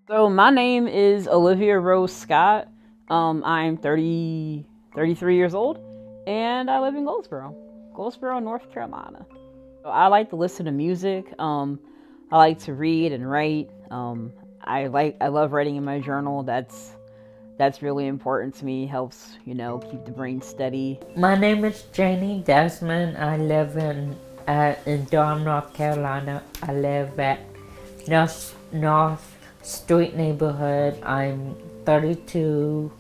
So my name is Olivia Rose Scott. I'm 33 years old, and I live in Goldsboro, North Carolina. So I like to listen to music. I like to read and write. I love writing in my journal. That's really important to me. Helps keep the brain steady. My name is Janie Desmond. I live in Durham, North Carolina. I live at North Street neighborhood. I'm 32.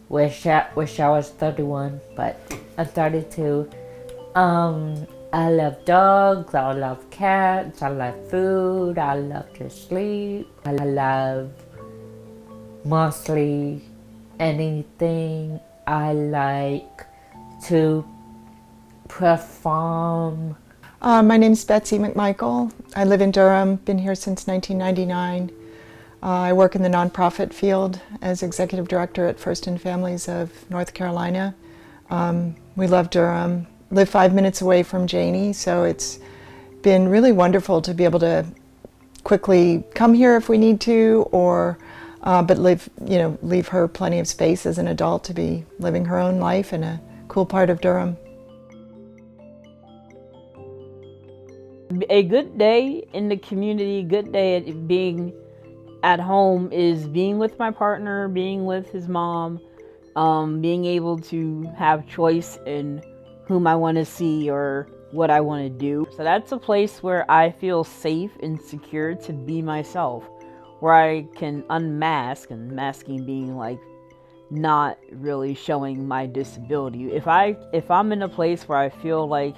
Wish I was 31, but I'm 32. I love dogs. I love cats. I love food. I love to sleep. I love mostly anything. I like to perform. My name's Betsy McMichael. I live in Durham, been here since 1999. I work in the nonprofit field as executive director at First in Families of North Carolina. We love Durham, live 5 minutes away from Janie, so it's been really wonderful to be able to quickly come here if we need to, or but leave her plenty of space as an adult to be living her own life in a cool part of Durham. A good day in the community, good day at being at home is being with my partner, being with his mom, being able to have choice in whom I want to see or what I want to do. So that's a place where I feel safe and secure to be myself, where I can unmask, and masking being like not really showing my disability. If I'm in a place where I feel like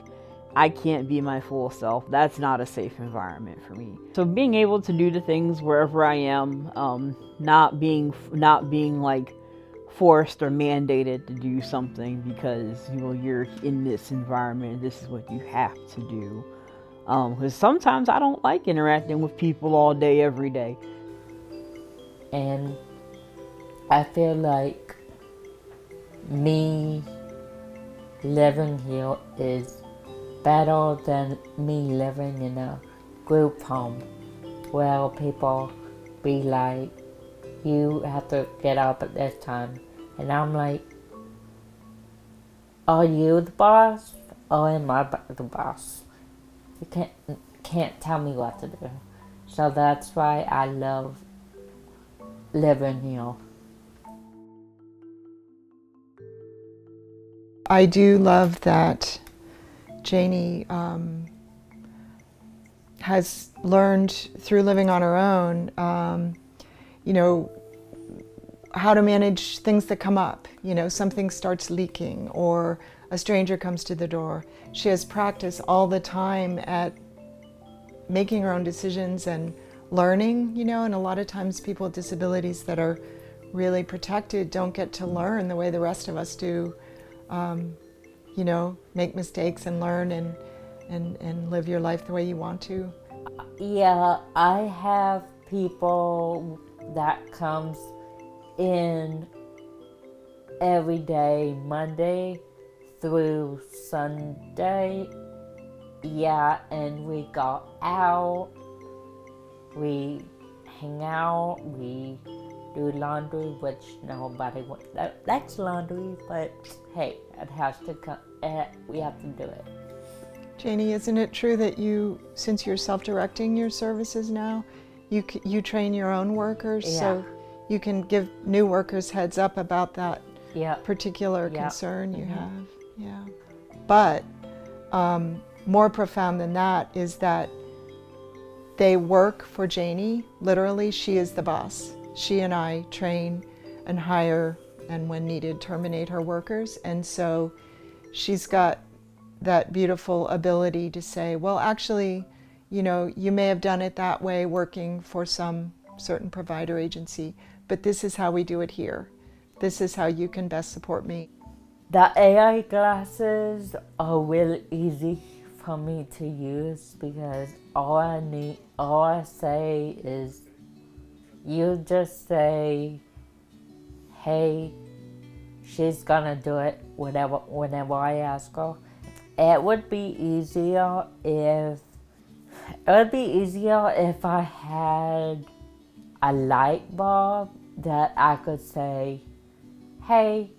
I can't be my full self, that's not a safe environment for me. So being able to do the things wherever I am, not being like forced or mandated to do something because you're in this environment, this is what you have to do. Because sometimes I don't like interacting with people all day, every day. And I feel like me living here is better than me living in a group home where people be like, you have to get up at this time. And I'm like, are you the boss or am I the boss? You can't tell me what to do. So that's why I love living here. I do love that Janie has learned through living on her own, how to manage things that come up. Something starts leaking or a stranger comes to the door. She has practice all the time at making her own decisions and learning, and a lot of times people with disabilities that are really protected don't get to learn the way the rest of us do. Make mistakes and learn and live your life the way you want to. Yeah, I have people that comes in every day, Monday through Sunday. Yeah, and we go out, we hang out, we do laundry, which nobody likes laundry, but hey, it has to come. We have to do it. Janie, isn't it true that since you're self-directing your services now, you train your own workers, Yeah. so you can give new workers heads up about that particular Yep. concern you have? Yeah. But more profound than that is that they work for Janie. Literally, she is the boss. She and I train and hire, and when needed, terminate her workers. And so she's got that beautiful ability to say, well, actually, you may have done it that way working for some certain provider agency, but this is how we do it here. This is how you can best support me. The AI glasses are really easy for me to use because all I say is, you just say, hey, she's gonna do it whenever I ask her. It would be easier if I had a light bulb that I could say, hey,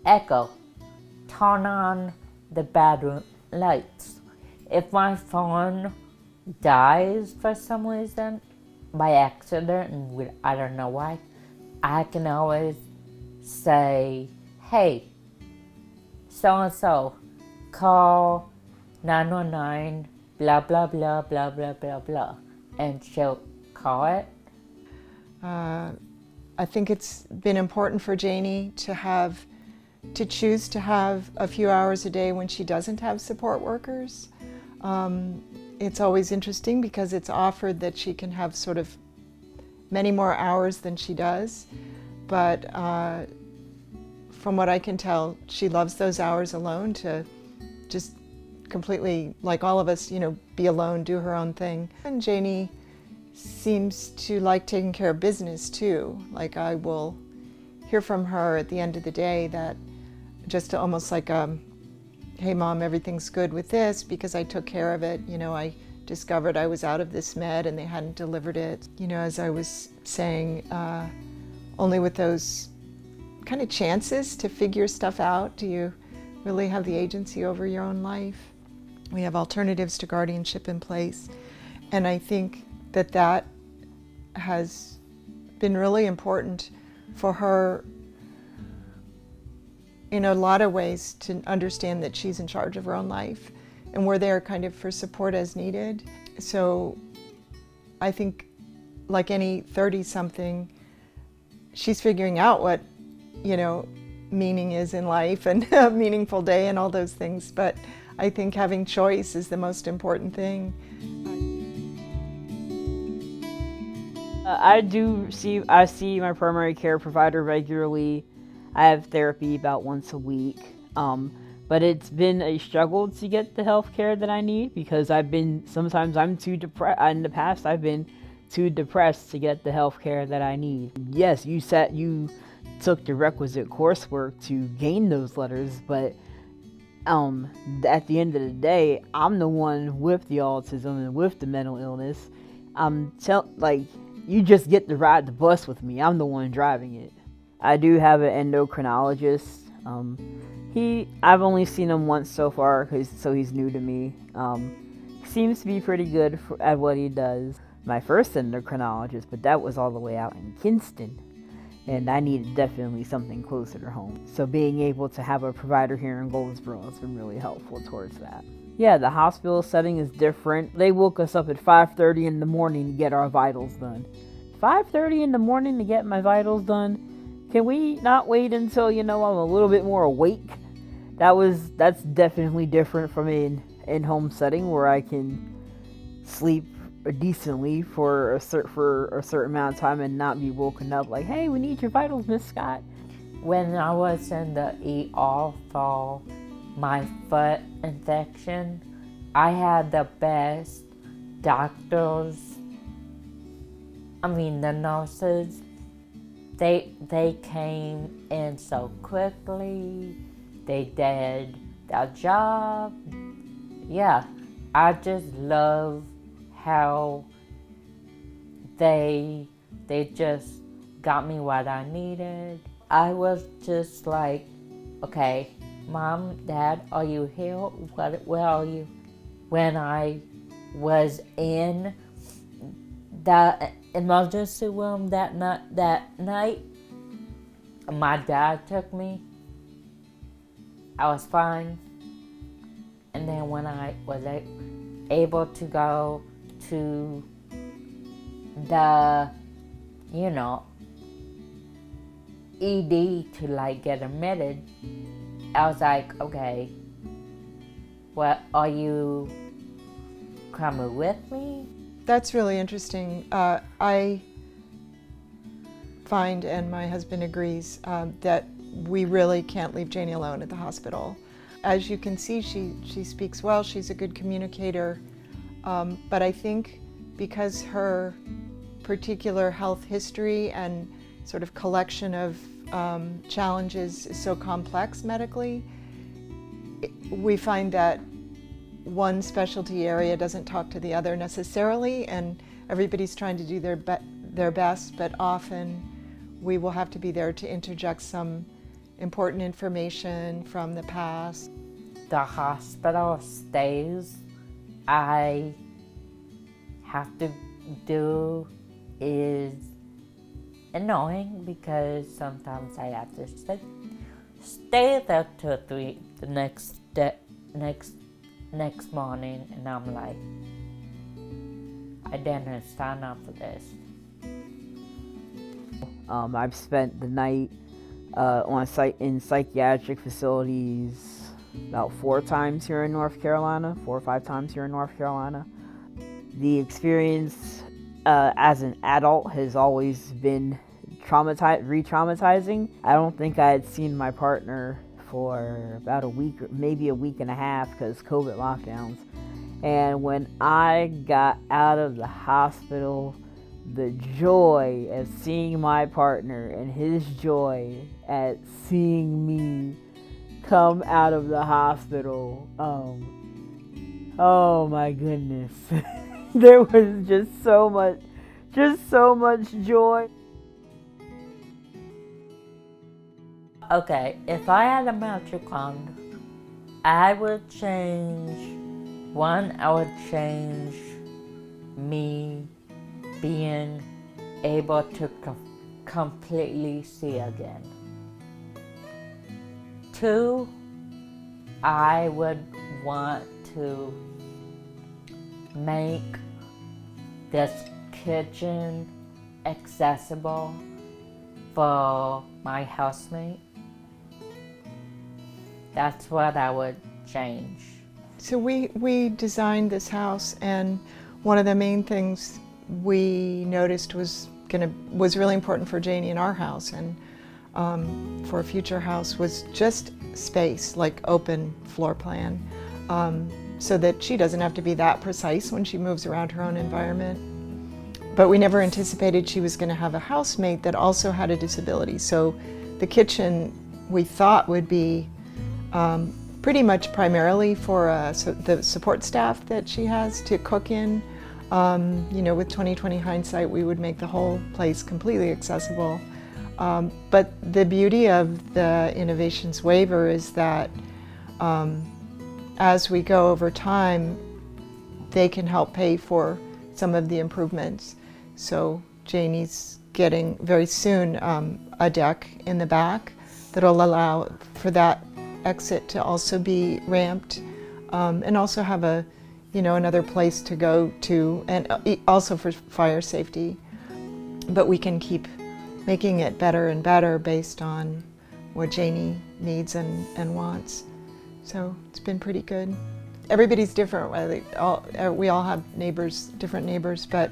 Echo, turn on the bedroom lights. If my phone dies for some reason, by accident, and I don't know why, I can always say, hey, so-and-so, call 919, blah, blah, blah, blah, blah, blah, blah, and she'll call it. I think it's been important for Janie to choose to have a few hours a day when she doesn't have support workers. It's always interesting because it's offered that she can have sort of many more hours than she does, but from what I can tell, she loves those hours alone to just completely, like all of us, be alone, do her own thing. And Janie seems to like taking care of business too. Like, I will hear from her at the end of the day that just almost like, hey Mom, everything's good with this because I took care of it. I discovered I was out of this med and they hadn't delivered it. As I was saying, only with those kind of chances to figure stuff out do you really have the agency over your own life. We have alternatives to guardianship in place, and I think that has been really important for her in a lot of ways to understand that she's in charge of her own life, and we're there kind of for support as needed. So I think, like any 30-something, she's figuring out what, meaning is in life and a meaningful day and all those things. But I think having choice is the most important thing. I see my primary care provider regularly. I have therapy about once a week. But it's been a struggle to get the health care that I need because sometimes I'm too depressed. In the past, I've been too depressed to get the health care that I need. Yes, you took the requisite coursework to gain those letters, but at the end of the day, I'm the one with the autism and with the mental illness. You just get to ride the bus with me. I'm the one driving it. I do have an endocrinologist. I've only seen him once so far, so he's new to me. He seems to be pretty good at what he does. My first endocrinologist, but that was all the way out in Kinston, and I needed definitely something closer to home. So being able to have a provider here in Goldsboro has been really helpful towards that. Yeah, the hospital setting is different. They woke us up at 5:30 in the morning to get our vitals done. 5:30 in the morning to get my vitals done? Can we not wait until, I'm a little bit more awake? That's definitely different from an in-home setting where I can sleep decently for a certain amount of time and not be woken up like, hey, we need your vitals, Miss Scott. When I was in the ER for my foot infection, I had the best doctors. The nurses, they came in so quickly. They did their job. Yeah, I just love how they just got me what I needed. I was just like, okay, Mom, Dad, are you here? Where are you? When I was in the emergency room that night, my dad took me. I was fine. And then when I was able to go to the, ED to get admitted, I was like, okay, well, are you coming with me? That's really interesting. I find, and my husband agrees, that we really can't leave Janie alone at the hospital. As you can see, she speaks well, she's a good communicator, but I think because her particular health history and sort of collection of challenges is so complex medically, we find that one specialty area doesn't talk to the other necessarily, and everybody's trying to do their best, but often we will have to be there to interject some important information from the past. The hospital stays I have to do is annoying because sometimes I have to stay there till 3 the next morning, and I'm like, I didn't sign up for this. I've spent the night in psychiatric facilities about 4 times here in North Carolina, 4 or 5 times here in North Carolina. The experience as an adult has always been re-traumatizing. I don't think I had seen my partner for about a week, or maybe a week and a half, because COVID lockdowns. And when I got out of the hospital, the joy of seeing my partner and his joy at seeing me come out of the hospital, oh my goodness. There was just so much joy. Okay, if I had a magic wand, I would change me being able to completely see again. 2, I would want to make this kitchen accessible for my housemate. That's what I would change. So we designed this house, and one of the main things we noticed was really important for Janie in our house and for a future house was just space, like open floor plan, so that she doesn't have to be that precise when she moves around her own environment. But we never anticipated she was going to have a housemate that also had a disability. So the kitchen we thought would be pretty much primarily for the support staff that she has to cook in. With 20/20 hindsight, we would make the whole place completely accessible. But the beauty of the Innovations waiver is that as we go over time, they can help pay for some of the improvements. So Janie's getting very soon a deck in the back that'll allow for that exit to also be ramped, and also have another place to go to, and also for fire safety. But we can keep making it better and better based on what Janie needs and wants. So it's been pretty good. Everybody's different. We all have different neighbors, but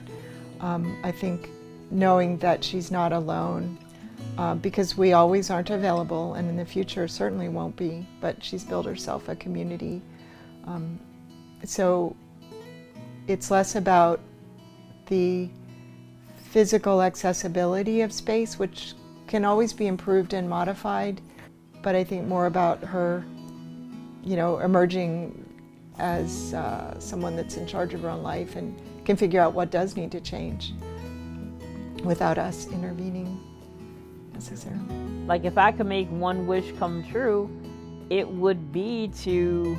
I think knowing that she's not alone, because we always aren't available, and in the future certainly won't be, but she's built herself a community. So it's less about the physical accessibility of space, which can always be improved and modified, but I think more about her, emerging as someone that's in charge of her own life and can figure out what does need to change without us intervening necessarily. Like, if I could make one wish come true, it would be to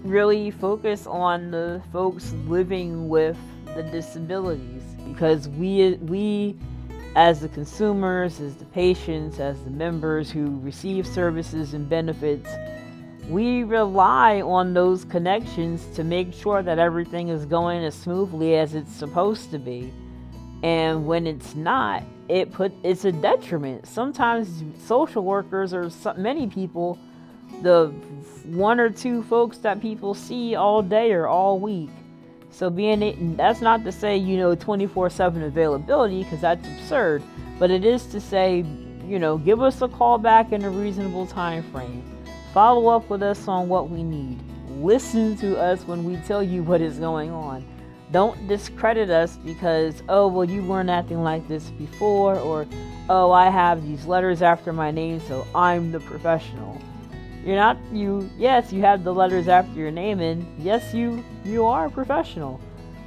really focus on the folks living with the disabilities, because we as the consumers, as the patients, as the members who receive services and benefits, we rely on those connections to make sure that everything is going as smoothly as it's supposed to be. And when it's not, it's a detriment. Sometimes social workers, or many people, the 1 or 2 folks that people see all day or all week. So that's not to say 24/7 availability, because that's absurd, but it is to say, give us a call back in a reasonable time frame. Follow up with us on what we need. Listen to us when we tell you what is going on. Don't discredit us because, oh, well, you weren't acting like this before, or, oh, I have these letters after my name, so I'm the professional. You're not, yes, you have the letters after your name, and yes, you are a professional.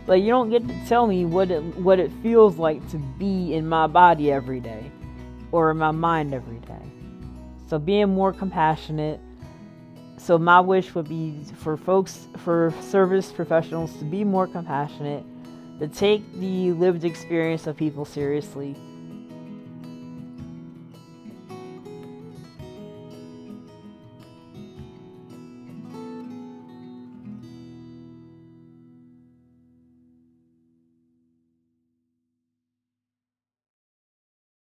But you don't get to tell me what it feels like to be in my body every day, or in my mind every day. So being more compassionate. So my wish would be for service professionals to be more compassionate, to take the lived experience of people seriously,